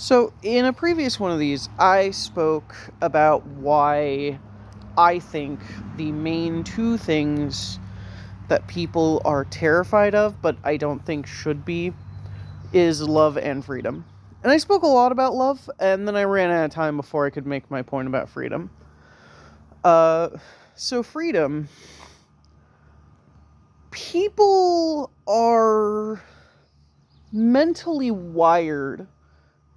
So, in a previous one of these, I spoke about why I think the main two things that people are terrified of, but I don't think should be, is love and freedom. And I spoke a lot about love, and then I ran out of time before I could make my point about freedom. Uh, so freedom. People are mentally wired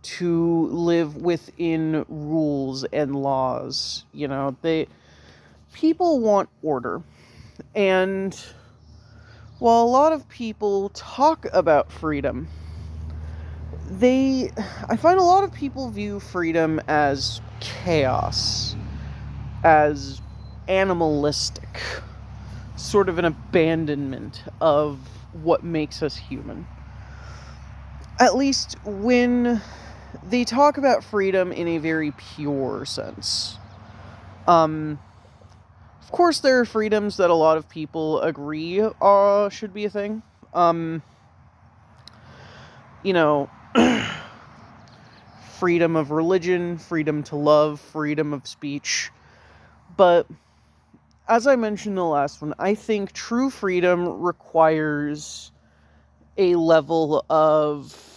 to live within rules and laws. People want order. And while a lot of people talk about freedom, I find a lot of people view freedom as chaos, as animalistic, sort of an abandonment of what makes us human. At least when they talk about freedom in a very pure sense. Of course, there are freedoms that a lot of people agree should be a thing. You know, freedom of religion, freedom to love, freedom of speech. But as I mentioned in the last one, I think true freedom requires a level of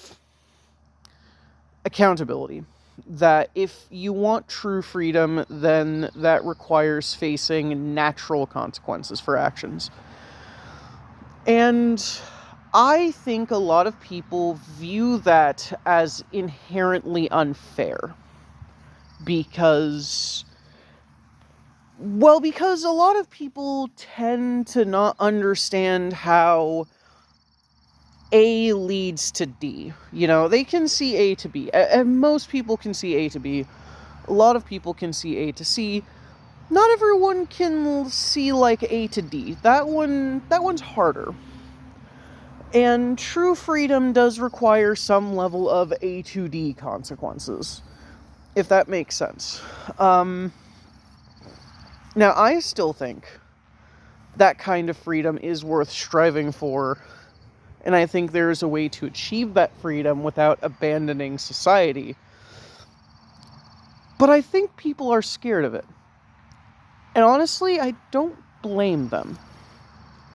accountability. That if you want true freedom, then that requires facing natural consequences for actions. And I think a lot of people view that as inherently unfair. Because a lot of people tend to not understand how A leads to D. They can see A to B. And most people can see A to B. A lot of people can see A to C. Not everyone can see, A to D. That one's harder. And true freedom does require some level of A to D consequences, if that makes sense. Now, I still think that kind of freedom is worth striving for, and I think there is a way to achieve that freedom without abandoning society. But I think people are scared of it. And honestly, I don't blame them.